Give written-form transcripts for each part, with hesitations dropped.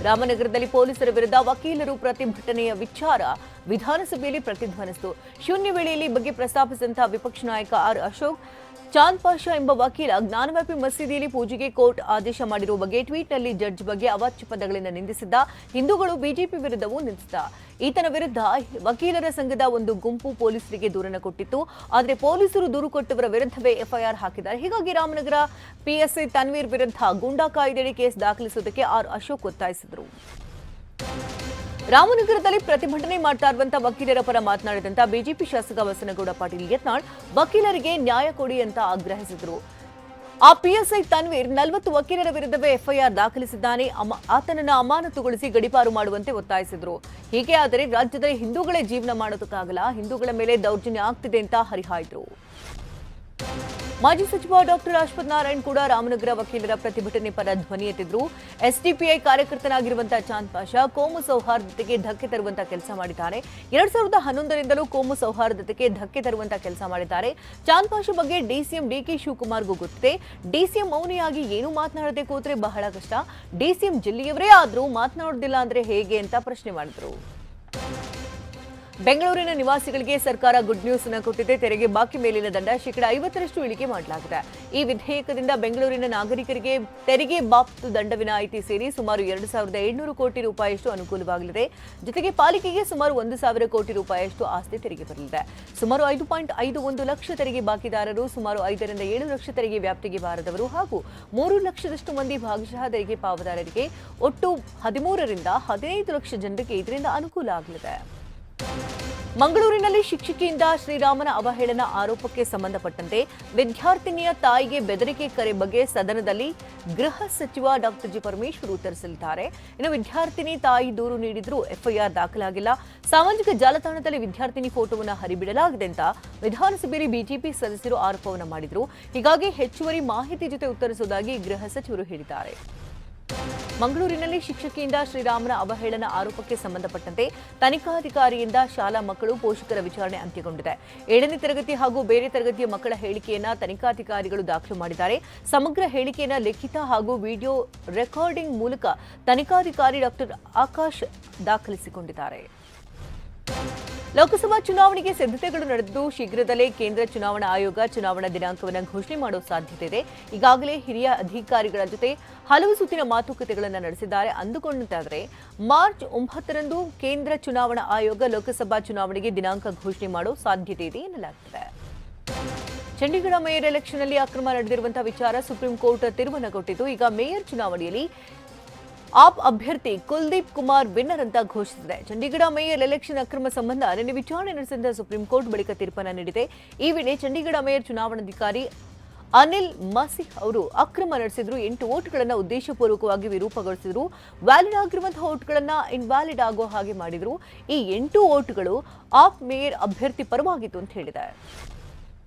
ರಾಮನಗರದಲ್ಲಿ ಪೊಲೀಸರ ವಿರುದ್ಧ ವಕೀಲರು ಪ್ರತಿಭಟನೆಯ ವಿಚಾರ ವಿಧಾನಸಭೆಯಲ್ಲಿ ಪ್ರತಿಧ್ವನಿಸಿತು. ಶೂನ್ಯ ವೇಳೆಯಲ್ಲಿ ಬಗ್ಗೆ ಪ್ರಸ್ತಾಪಿಸಿದಂತಹ ವಿಪಕ್ಷ ನಾಯಕ ಆರ್ ಅಶೋಕ್, ಚಾಂದ್ ಪಾಷಾ ಎಂಬ ವಕೀಲ ಜ್ಞಾನವ್ಯಾಪಿ ಮಸೀದಿಯಲ್ಲಿ ಪೂಜೆಗೆ ಕೋರ್ಟ್ ಆದೇಶ ಮಾಡಿರುವ ಬಗ್ಗೆ ಟ್ವೀಟ್ನಲ್ಲಿ ಜಡ್ಜ್ ಬಗ್ಗೆ ಅವಾಚ್ಯ ಪದಗಳಿಂದ ನಿಂದಿಸಿದ್ದ. ಹಿಂದೂಗಳು ಬಿಜೆಪಿ ವಿರುದ್ಧವೂ ನಿಂದಿಸಿದ. ಈತನ ವಿರುದ್ಧ ವಕೀಲರ ಸಂಘದ ಒಂದು ಗುಂಪು ಪೊಲೀಸರಿಗೆ ದೂರನ್ನು ಕೊಟ್ಟಿತ್ತು. ಆದರೆ ಪೊಲೀಸರು ದೂರು ಕೊಟ್ಟವರ ವಿರುದ್ಧವೇ ಎಫ್ಐಆರ್ ಹಾಕಿದ್ದಾರೆ. ಹೀಗಾಗಿ ರಾಮನಗರ ಪಿಎಸ್ಐ ತನ್ವೀರ್ ವಿರುದ್ಧ ಗೂಂಡಾ ಕಾಯ್ದೆಯಡಿ ಕೇಸ್ ದಾಖಲಿಸುವುದಕ್ಕೆ ಆರ್ ಅಶೋಕ್ ಒತ್ತಾಯಿಸಿದರು. ರಾಮನಗರದಲ್ಲಿ ಪ್ರತಿಭಟನೆ ಮಾಡ್ತಾ ಇರುವಂತಹ ವಕೀಲರ ಪರ ಮಾತನಾಡಿದಂತ ಬಿಜೆಪಿ ಶಾಸಕ ಬಸನಗೌಡ ಪಾಟೀಲ್ ಯತ್ನಾಳ್ ವಕೀಲರಿಗೆ ನ್ಯಾಯ ಕೊಡಿ ಅಂತ ಆಗ್ರಹಿಸಿದರು. ಆ ಪಿಎಸ್ಐ ತನ್ವೀರ್ 40 ವಕೀಲರ ವಿರುದ್ಧವೇ ಎಫ್ಐಆರ್ ದಾಖಲಿಸಿದ್ದಾನೆ. ಆತನನ್ನು ಅಮಾನತುಗೊಳಿಸಿ ಗಡೀಪಾರು ಮಾಡುವಂತೆ ಒತ್ತಾಯಿಸಿದರು. ಹೀಗೆ ಆದರೆ ರಾಜ್ಯದಲ್ಲಿ ಹಿಂದೂಗಳೇ ಜೀವನ ಮಾಡೋದಕ್ಕಾಗಲ್ಲ, ಹಿಂದೂಗಳ ಮೇಲೆ ದೌರ್ಜನ್ಯ ಆಗ್ತಿದೆ ಅಂತ ಹರಿಹಾಯ್ದರು. ಮಾಜಿ ಸಚಿವ ಡಾಕ್ಟರ್ ಅಶ್ವಥ್ ನಾರಾಯಣ್ ಕೂಡ ರಾಮನಗರ ವಕೀಲರ ಪ್ರತಿಭಟನೆ ಪರ ಧ್ವನಿ ಎತ್ತಿದ್ರು. ಎಸ್ಡಿಪಿಐ ಕಾರ್ಯಕರ್ತನಾಗಿರುವಂತಹ ಚಾಂದ್ ಪಾಷಾ ಕೋಮು ಸೌಹಾರ್ದತೆಗೆ ಧಕ್ಕೆ ತರುವಂತಹ ಕೆಲಸ ಮಾಡಿದ್ದಾರೆ. 2011ರಿಂದಲೂ ಕೋಮು ಸೌಹಾರ್ದತೆಗೆ ಧಕ್ಕೆ ತರುವಂತಹ ಕೆಲಸ ಮಾಡಿದ್ದಾರೆ. ಚಾಂದ್ ಪಾಷಾ ಬಗ್ಗೆ ಡಿಸಿಎಂ ಡಿಕೆ ಶಿವಕುಮಾರ್ಗೂ ಗೊತ್ತಿದೆ. ಡಿಸಿಎಂ ಮೌನಿಯಾಗಿ ಏನು ಮಾತನಾಡದೆ ಕೂತ್ರೆ ಬಹಳ ಕಷ್ಟ. ಡಿಸಿಎಂ ಜಿಲ್ಲೆಯವರೇ ಆದ್ರೂ ಮಾತನಾಡೋದಿಲ್ಲ ಅಂದ್ರೆ ಹೇಗೆ ಅಂತ ಪ್ರಶ್ನೆ ಮಾಡಿದ್ರು. ಬೆಂಗಳೂರಿನ ನಿವಾಸಿಗಳಿಗೆ ಸರ್ಕಾರ ಗುಡ್ ನ್ಯೂಸ್ ಅನ್ನು ಕೊಟ್ಟಿದೆ. ತೆರಿಗೆ ಬಾಕಿ ಮೇಲಿನ ದಂಡ %50 ಇಳಿಕೆ ಮಾಡಲಾಗಿದೆ. ಈ ವಿಧೇಯಕದಿಂದ ಬೆಂಗಳೂರಿನ ನಾಗರಿಕರಿಗೆ ತೆರಿಗೆ ಬಾಬ್ತು ದಂಡ ವಿನಾಯಿತಿ ಸೇರಿ ಸುಮಾರು 2700 ಕೋಟಿ ರೂಪಾಯಿಯಷ್ಟು ಅನುಕೂಲವಾಗಲಿದೆ. ಜೊತೆಗೆ ಪಾಲಿಕೆಗೆ ಸುಮಾರು 1000 ಕೋಟಿ ರೂಪಾಯಿಯಷ್ಟು ಆಸ್ತಿ ತೆರಿಗೆ ಬರಲಿದೆ. ಸುಮಾರು 5.51 ಲಕ್ಷ ತೆರಿಗೆ ಬಾಕಿದಾರರು, ಸುಮಾರು 5 ರಿಂದ 7 ಲಕ್ಷ ತೆರಿಗೆ ವ್ಯಾಪ್ತಿಗೆ ಬಾರದವರು ಹಾಗೂ 3 ಲಕ್ಷದಷ್ಟು ಮಂದಿ ಭಾಗಶಃ ತೆರಿಗೆ ಪಾವತಿದಾರರಿಗೆ ಒಟ್ಟು 13 ರಿಂದ 15 ಲಕ್ಷ ಜನರಿಗೆ ಇದರಿಂದ ಅನುಕೂಲ ಆಗಲಿದೆ. ಮಂಗಳೂರಿನಲ್ಲಿ ಶಿಕ್ಷಕಿಯಿಂದ ಶ್ರೀರಾಮನ ಅವಹೇಳನ ಆರೋಪಕ್ಕೆ ಸಂಬಂಧಪಟ್ಟಂತೆ ವಿದ್ಯಾರ್ಥಿನಿಯ ತಾಯಿಗೆ ಬೆದರಿಕೆ ಕರೆ ಬಗ್ಗೆ ಸದನದಲ್ಲಿ ಗೃಹ ಸಚಿವ ಡಾಕ್ಟರ್ ಜಿ ಪರಮೇಶ್ವರ್ ಉತ್ತರಿಸಲಿದ್ದಾರೆ. ಇನ್ನು ವಿದ್ಯಾರ್ಥಿನಿ ತಾಯಿ ದೂರು ನೀಡಿದ್ರೂ ಎಫ್ಐಆರ್ ದಾಖಲಾಗಿಲ್ಲ. ಸಾಮಾಜಿಕ ಜಾಲತಾಣದಲ್ಲಿ ವಿದ್ಯಾರ್ಥಿನಿ ಫೋಟೋವನ್ನು ಹರಿಬಿಡಲಾಗಿದೆ ಅಂತ ವಿಧಾನಸಭೆಯಲ್ಲಿ ಬಿಜೆಪಿ ಸದಸ್ಯರು ಆರೋಪವನ್ನು ಮಾಡಿದ್ರು. ಹೀಗಾಗಿ ಹೆಚ್ಚುವರಿ ಮಾಹಿತಿ ಜೊತೆ ಉತ್ತರಿಸುವುದಾಗಿ ಗೃಹ ಸಚಿವರು ಹೇಳಿದ್ದಾರೆ. ಮಂಗಳೂರಿನಲ್ಲಿ ಶಿಕ್ಷಕಿಯಿಂದ ಶ್ರೀರಾಮನ ಅವಹೇಳನ ಆರೋಪಕ್ಕೆ ಸಂಬಂಧಪಟ್ಟಂತೆ ತನಿಖಾಧಿಕಾರಿಯಿಂದ ಶಾಲಾ ಮಕ್ಕಳು ಪೋಷಕರ ವಿಚಾರಣೆ ಅಂತ್ಯಗೊಂಡಿದೆ. 7ನೇ ತರಗತಿ ಹಾಗೂ ಬೇರೆ ತರಗತಿಯ ಮಕ್ಕಳ ಹೇಳಿಕೆಯನ್ನ ತನಿಖಾಧಿಕಾರಿಗಳು ದಾಖಲು ಮಾಡಿದ್ದಾರೆ. ಸಮಗ್ರ ಹೇಳಿಕೆಯನ್ನ ಲಿಖಿತ ಹಾಗೂ ವಿಡಿಯೋ ರೆಕಾರ್ಡಿಂಗ್ ಮೂಲಕ ತನಿಖಾಧಿಕಾರಿ ಡಾಕ್ಟರ್ ಆಕಾಶ್ ದಾಖಲಿಸಿಕೊಂಡಿದ್ದಾರೆ. ಲೋಕಸಭಾ ಚುನಾವಣೆಗೆ ಸಿದ್ಧತೆಗಳು ನಡೆದಿದ್ದು ಶೀಘ್ರದಲ್ಲೇ ಕೇಂದ್ರ ಚುನಾವಣಾ ಆಯೋಗ ಚುನಾವಣಾ ದಿನಾಂಕವನ್ನು ಘೋಷಣೆ ಮಾಡುವ ಸಾಧ್ಯತೆ ಇದೆ. ಈಗಾಗಲೇ ಹಿರಿಯ ಅಧಿಕಾರಿಗಳ ಜೊತೆ ಹಲವು ಸುತ್ತಿನ ಮಾತುಕತೆಗಳನ್ನು ನಡೆಸಿದ್ದಾರೆ. ಅಂದುಕೊಂಡಂತಾದರೆ ಮಾರ್ಚ್ 9ರಂದು ಕೇಂದ್ರ ಚುನಾವಣಾ ಆಯೋಗ ಲೋಕಸಭಾ ಚುನಾವಣೆಗೆ ದಿನಾಂಕ ಘೋಷಣೆ ಮಾಡುವ ಸಾಧ್ಯತೆ ಇದೆ ಎನ್ನಲಾಗುತ್ತದೆ. ಚಂಡೀಗಢ ಮೇಯರ್ ಎಲೆಕ್ಷನ್ನಲ್ಲಿ ಅಕ್ರಮ ನಡೆದಿರುವಂತಹ ವಿಚಾರ ಸುಪ್ರೀಂ ಕೋರ್ಟ್ ತೀರ್ಮಾನ ಕೊಟ್ಟಿದ್ದು, ಈಗ ಮೇಯರ್ ಚುನಾವಣೆಯಲ್ಲಿ ಆಪ್ ಅಭ್ಯರ್ಥಿ ಕುಲ್ದೀಪ್ ಕುಮಾರ್ ವಿನ್ನರ್ ಅಂತ ಘೋಷಿಸಿದೆ. ಚಂಡೀಗಢ ಮೇಯರ್ ಎಲೆಕ್ಷನ್ ಅಕ್ರಮ ಸಂಬಂಧ ನಿನ್ನೆ ವಿಚಾರಣೆ ನಡೆಸಿದ ಸುಪ್ರೀಂ ಕೋರ್ಟ್ ಬಳಿಕ ತೀರ್ಪನ್ನು ನೀಡಿದೆ. ಈ ವೇಳೆ ಚಂಡೀಗಢ ಮೇಯರ್ ಚುನಾವಣಾಧಿಕಾರಿ ಅನಿಲ್ ಮಸಿಹ್ ಅವರು ಅಕ್ರಮ ನಡೆಸಿದ್ರು. 8 ವೋಟ್ಗಳನ್ನು ಉದ್ದೇಶಪೂರ್ವಕವಾಗಿ ವಿರೂಪಗೊಳಿಸಿದ್ರು. ವ್ಯಾಲಿಡ್ ಆಗಿರುವಂತಹ ವೋಟ್ಗಳನ್ನು ಇನ್ವ್ಯಾಲಿಡ್ ಆಗೋ ಹಾಗೆ ಮಾಡಿದ್ರು. ಈ 8 ವೋಟ್ಗಳು ಆಪ್ ಮೇಯರ್ ಅಭ್ಯರ್ಥಿ ಪರವಾಗಿತ್ತು ಅಂತ ಹೇಳಿದೆ.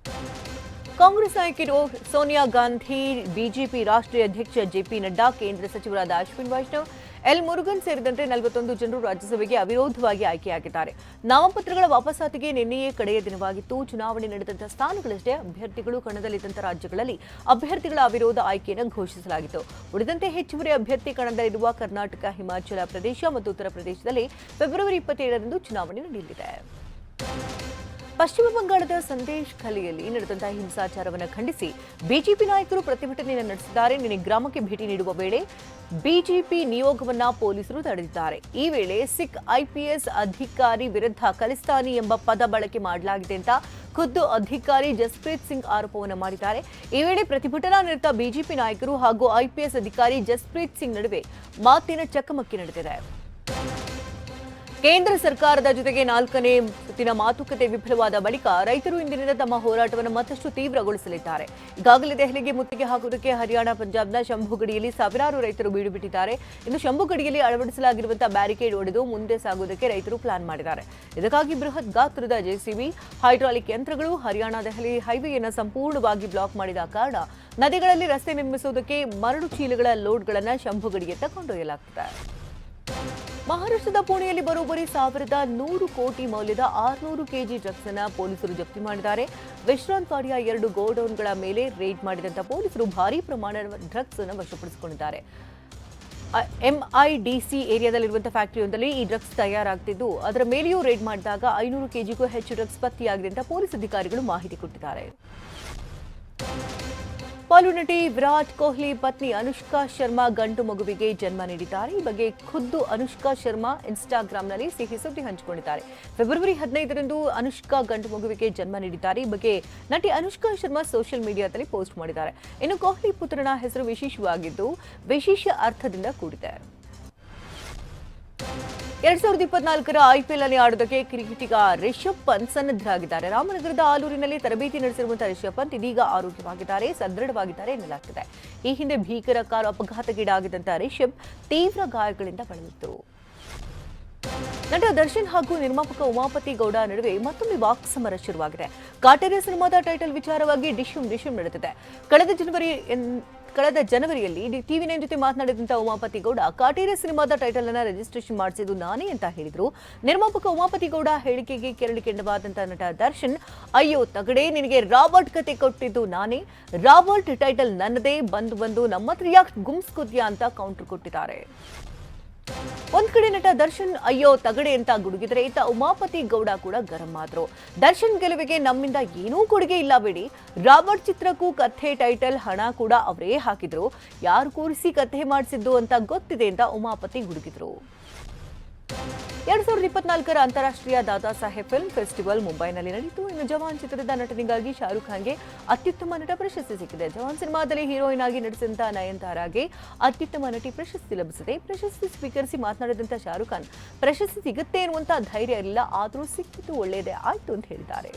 ಕಾಂಗ್ರೆಸ್ ನಾಯಕರು ಸೋನಿಯಾ ಗಾಂಧಿ, ಬಿಜೆಪಿ ರಾಷ್ಟ್ರೀಯ ಅಧ್ಯಕ್ಷ ಜೆಪಿ ನಡ್ಡಾ, ಕೇಂದ್ರ ಸಚಿವರಾದ ಅಶ್ವಿನಿ ವೈಷ್ಣವ್, ಎಲ್ ಮುರುಗನ್ ಸೇರಿದಂತೆ 41 ಜನರು ರಾಜ್ಯಸಭೆಗೆ ಅವಿರೋಧವಾಗಿ ಆಯ್ಕೆಯಾಗಿದ್ದಾರೆ. ನಾಮಪತ್ರಗಳ ವಾಪಸಾತಿಗೆ ನಿನ್ನೆಯೇ ಕಡೆಯ ದಿನವಾಗಿತ್ತು. ಚುನಾವಣೆ ನಡೆದಂತಹ ಸ್ಥಾನಗಳಷ್ಟೇ ಅಭ್ಯರ್ಥಿಗಳು ಕಣದಲ್ಲಿದ್ದಂಥ ರಾಜ್ಯಗಳಲ್ಲಿ ಅಭ್ಯರ್ಥಿಗಳ ಅವಿರೋಧ ಆಯ್ಕೆಯನ್ನು ಘೋಷಿಸಲಾಗಿತ್ತು. ಉಳಿದಂತೆ ಹೆಚ್ಚುವರಿ ಅಭ್ಯರ್ಥಿ ಕಣದಲ್ಲಿರುವ ಕರ್ನಾಟಕ, ಹಿಮಾಚಲ ಪ್ರದೇಶ ಮತ್ತು ಉತ್ತರ ಪ್ರದೇಶದಲ್ಲಿ ಫೆಬ್ರವರಿ 27ರಂದು ಚುನಾವಣೆ ನಡೆಯಲಿದೆ. ಪಶ್ಚಿಮ ಬಂಗಾಳದ ಸಂದೇಶ್ ಖಲಿಯಲ್ಲಿ ನಡೆದಂತಹ ಹಿಂಸಾಚಾರವನ್ನು ಖಂಡಿಸಿ ಬಿಜೆಪಿ ನಾಯಕರು ಪ್ರತಿಭಟನೆಯನ್ನು ನಡೆಸಿದ್ದಾರೆ. ನಿನ್ನೆ ಗ್ರಾಮಕ್ಕೆ ಭೇಟಿ ನೀಡುವ ವೇಳೆ ಬಿಜೆಪಿ ನಿಯೋಗವನ್ನ ಪೊಲೀಸರು ತಡೆದಿದ್ದಾರೆ. ಈ ವೇಳೆ ಸಿಖ್ ಐಪಿಎಸ್ ಅಧಿಕಾರಿ ವಿರುದ್ಧ ಖಲಿಸ್ತಾನಿ ಎಂಬ ಪದ ಬಳಕೆ ಮಾಡಲಾಗಿದೆ ಅಂತ ಖುದ್ದು ಅಧಿಕಾರಿ ಜಸ್ಪ್ರೀತ್ ಸಿಂಗ್ ಆರೋಪವನ್ನು ಮಾಡಿದ್ದಾರೆ. ಈ ವೇಳೆ ಪ್ರತಿಭಟನಾ ನಿರತ ಬಿಜೆಪಿ ನಾಯಕರು ಹಾಗೂ ಐಪಿಎಸ್ ಅಧಿಕಾರಿ ಜಸ್ಪ್ರೀತ್ ಸಿಂಗ್ ನಡುವೆ ಮಾತಿನ ಚಕಮಕಿ ನಡೆದಿದೆ. ಕೇಂದ್ರ ಸರ್ಕಾರದ ಜೊತೆಗೆ 4ನೇ ಸುತ್ತಿನ ಮಾತುಕತೆ ವಿಫಲವಾದ ಬಳಿಕ ರೈತರು ಇಂದಿನಿಂದ ತಮ್ಮ ಹೋರಾಟವನ್ನು ಮತ್ತಷ್ಟು ತೀವ್ರಗೊಳಿಸಲಿದ್ದಾರೆ. ಈಗಾಗಲೇ ದೆಹಲಿಗೆ ಮುತ್ತಿಗೆ ಹಾಕುವುದಕ್ಕೆ ಹರಿಯಾಣ, ಪಂಜಾಬ್ನ ಶಂಭುಗಡಿಯಲ್ಲಿ ಸಾವಿರಾರು ರೈತರು ಬೀಡು ಬಿಟ್ಟಿದ್ದಾರೆ. ಇನ್ನು ಶಂಭುಗಡಿಯಲ್ಲಿ ಅಳವಡಿಸಲಾಗಿರುವಂತಹ ಬ್ಯಾರಿಕೇಡ್ ಒಡೆದು ಮುಂದೆ ಸಾಗುವುದಕ್ಕೆ ರೈತರು ಪ್ಲಾನ್ ಮಾಡಿದ್ದಾರೆ. ಇದಕ್ಕಾಗಿ ಬೃಹತ್ ಗಾತ್ರದ ಜೆಸಿಬಿ, ಹೈಡ್ರಾಲಿಕ್ ಯಂತ್ರಗಳು ಹರಿಯಾಣ ದೆಹಲಿ ಹೈವೇಯನ್ನು ಸಂಪೂರ್ಣವಾಗಿ ಬ್ಲಾಕ್ ಮಾಡಿದ ಕಾರಣ ನದಿಗಳಲ್ಲಿ ರಸ್ತೆ ನಿರ್ಮಿಸುವುದಕ್ಕೆ ಮರಳು ಚೀಲಗಳ ಲೋಡ್ಗಳನ್ನು ಶಂಭುಗಡಿಯತ್ತ ಕೊಂಡೊಯ್ಯಲಾಗುತ್ತದೆ. ಮಹಾರಾಷ್ಟ್ರದ ಪುಣೆಯಲ್ಲಿ ಬರೋಬ್ಬರಿ 1100 ಕೋಟಿ ಮೌಲ್ಯದ 600 ಕೆಜಿ ಡ್ರಗ್ಸ್ ಅನ್ನು ಪೊಲೀಸರು ಜಪ್ತಿ ಮಾಡಿದ್ದಾರೆ. ವಿಶ್ರಾಂತ್ ವಾಡಿಯ 2 ಗೋಡೌನ್ಗಳ ಮೇಲೆ ರೇಡ್ ಮಾಡಿದಂತ ಪೊಲೀಸರು ಭಾರೀ ಪ್ರಮಾಣದ ಡ್ರಗ್ಸ್ ಅನ್ನು ವಶಪಡಿಸಿಕೊಂಡಿದ್ದಾರೆ. ಎಂಐಡಿಸಿ ಏರಿಯಾದಲ್ಲಿರುವಂತಹ ಫ್ಯಾಕ್ಟರಿಯೊಂದರಲ್ಲಿ ಈ ಡ್ರಗ್ಸ್ ತಯಾರಾಗ್ತಿದ್ದು ಅದರ ಮೇಲೆಯೂ ರೇಡ್ ಮಾಡಿದಾಗ 500 ಕೆಜಿಗೂ ಹೆಚ್ಚು ಡ್ರಗ್ಸ್ ಪತ್ತೆಯಾಗಿದೆ ಅಂತ ಪೊಲೀಸ್ ಅಧಿಕಾರಿಗಳು ಮಾಹಿತಿ ಕೊಟ್ಟಿದ್ದಾರೆ. ಬಾಲಿವುಡ್ ನಟಿ ವಿರಾಟ್ ಕೊಹ್ಲಿ ಪತ್ನಿ ಅನುಷ್ಕಾ ಶರ್ಮಾ ಗಂಡು ಮಗುವಿಗೆ ಜನ್ಮ ನೀಡಿದ್ದಾರೆ. ಈ ಬಗ್ಗೆ ಖುದ್ದು ಅನುಷ್ಕಾ ಶರ್ಮಾ ಇನ್ಸ್ಟಾಗ್ರಾಂನಲ್ಲಿ ಸಿಹಿ ಸುದ್ದಿ ಹಂಚಿಕೊಂಡಿದ್ದಾರೆ. ಫೆಬ್ರವರಿ 15ರಂದು ಅನುಷ್ಕಾ ಗಂಡು ಮಗುವಿಗೆ ಜನ್ಮ ನೀಡಿದ್ದಾರೆ. ಈ ಬಗ್ಗೆ ನಟಿ ಅನುಷ್ಕಾ ಶರ್ಮಾ ಸೋಷಿಯಲ್ ಮೀಡಿಯಾದಲ್ಲಿ ಪೋಸ್ಟ್ ಮಾಡಿದ್ದಾರೆ. ಇನ್ನು ಕೊಹ್ಲಿ ಪುತ್ರನ ಹೆಸರು ವಿಶೇಷವಾಗಿದ್ದು ವಿಶೇಷ ಅರ್ಥದಿಂದ ಕೂಡಿದೆ. 2024ರ ಐಪಿಎಲ್ನಲ್ಲಿ ಆಡೋದಕ್ಕೆ ಕ್ರಿಕೆಟಿಗ ರಿಷಬ್ ಪಂತ್ ಸನ್ನದ್ಧರಾಗಿದ್ದಾರೆ. ರಾಮನಗರದ ಆಲೂರಿನಲ್ಲಿ ತರಬೇತಿ ನಡೆಸಿರುವಂತಹ ರಿಷಬ್ ಪಂತ್ ಇದೀಗ ಆರೋಗ್ಯವಾಗಿದ್ದಾರೆ, ಸದೃಢವಾಗಿದ್ದಾರೆ ಎನ್ನಲಾಗ್ತಿದೆ. ಈ ಹಿಂದೆ ಭೀಕರ ಕಾರು ಅಪಘಾತಕ್ಕೀಡಾಗಿದ್ದಂತಹ ರಿಷಬ್ ತೀವ್ರ ಗಾಯಗಳಿಂದ ಬಳಲಿದ್ದರು. ನಟ ದರ್ಶನ್ ಹಾಗೂ ನಿರ್ಮಾಪಕ ಉಮಾಪತಿ ಗೌಡ ನಡುವೆ ಮತ್ತೊಮ್ಮೆ ವಾಕ್ಸಮರ ಶುರುವಾಗಿದೆ. ಕಾಟೇರ ಸಿನಿಮಾದ ಟೈಟಲ್ ವಿಚಾರವಾಗಿ ಡಿಶುಮ್ ನಡೆದಿದೆ. ಕಳೆದ ಜನವರಿಯಲ್ಲಿ ಟಿವಿ9 ಜೊತೆ ಮಾತನಾಡಿದಂತಹ ಉಮಾಪತಿ ಗೌಡ ಕಾಟೇರ ಸಿನಿಮಾದ ಟೈಟಲ್ ಅನ್ನ ರಿಜಿಸ್ಟ್ರೇಷನ್ ಮಾಡಿಸಿದ್ದು ನಾನೇ ಅಂತ ಹೇಳಿದ್ರು. ನಿರ್ಮಾಪಕ ಉಮಾಪತಿ ಗೌಡ ಹೇಳಿಕೆಗೆ ಕೆರಳಿ ಕೆಂಡವಾದಂತಹ ನಟ ದರ್ಶನ್, ಅಯ್ಯೋ ತಗಡೆ, ನಿನಗೆ ರಾಬರ್ಟ್ ಕತೆ ಕೊಟ್ಟಿದ್ದು ನಾನೇ, ರಾಬರ್ಟ್ ಟೈಟಲ್ ನನ್ನದೇ, ಬಂದು ನಮ್ಮತ್ರ ಯಾಕೆ ಗುಮ್ಸ್ಕೊದ್ಯಾ ಅಂತ ಕೌಂಟರ್ ಕೊಟ್ಟಿದ್ದಾರೆ. ಒಂದ್ ಕಡೆ ನಟ ದರ್ಶನ್ ಅಯ್ಯೋ ತಗಡೆ ಅಂತ ಗುಡುಗಿದ್ರೆ, ಇತ್ತ ಉಮಾಪತಿ ಗೌಡ ಕೂಡ ಗರಂ ಆದ್ರು. ದರ್ಶನ್ ಗೆಲುವಿಗೆ ನಮ್ಮಿಂದ ಏನೂ ಕೊಡುಗೆ ಇಲ್ಲ ಬಿಡಿ, ರಾಬರ್ಟ್ ಚಿತ್ರಕ್ಕೂ ಕಥೆ, ಟೈಟಲ್, ಹಣ ಕೂಡ ಅವರೇ ಹಾಕಿದ್ರು, ಯಾರು ಕೂರಿಸಿ ಕಥೆ ಮಾಡಿಸಿದ್ದು ಅಂತ ಗೊತ್ತಿದೆ ಅಂತ ಉಮಾಪತಿ ಗುಡುಗಿದ್ರು. 2024ರ ಅಂತಾರಾಷ್ಟ್ರೀಯ ದಾದಾ ಸಾಹೇಬ್ ಫಿಲ್ಮ್ ಫೆಸ್ಟಿವಲ್ ಮುಂಬೈನಲ್ಲಿ ನಡೆಯಿತು. ಇನ್ನು ಜವಾನ್ ಚಿತ್ರದ ನಟನೆಗಾಗಿ ಶಾರುಖ್ ಖಾನ್ಗೆ ಅತ್ಯುತ್ತಮ ನಟ ಪ್ರಶಸ್ತಿ ಸಿಕ್ಕಿದೆ. ಜವಾನ್ ಸಿನಿಮಾದಲ್ಲಿ ಹೀರೋಯಿನ್ ಆಗಿ ನಟಿಸಿದಂತಹ ನಯನತಾರಾಗೆ ಅತ್ಯುತ್ತಮ ನಟಿ ಪ್ರಶಸ್ತಿ ಲಭಿಸಿದೆ. ಪ್ರಶಸ್ತಿ ಸ್ವೀಕರಿಸಿ ಮಾತನಾಡಿದಂತಹ ಶಾರುಖ್ ಖಾನ್, ಪ್ರಶಸ್ತಿ ಸಿಗುತ್ತೆ ಎನ್ನುವಂತಹ ಧೈರ್ಯ ಇಲ್ಲ, ಆದರೂ ಸಿಕ್ಕಿದ್ದು ಒಳ್ಳೆಯದೇ ಆಯ್ತು ಅಂತ ಹೇಳಿದ್ದಾರೆ.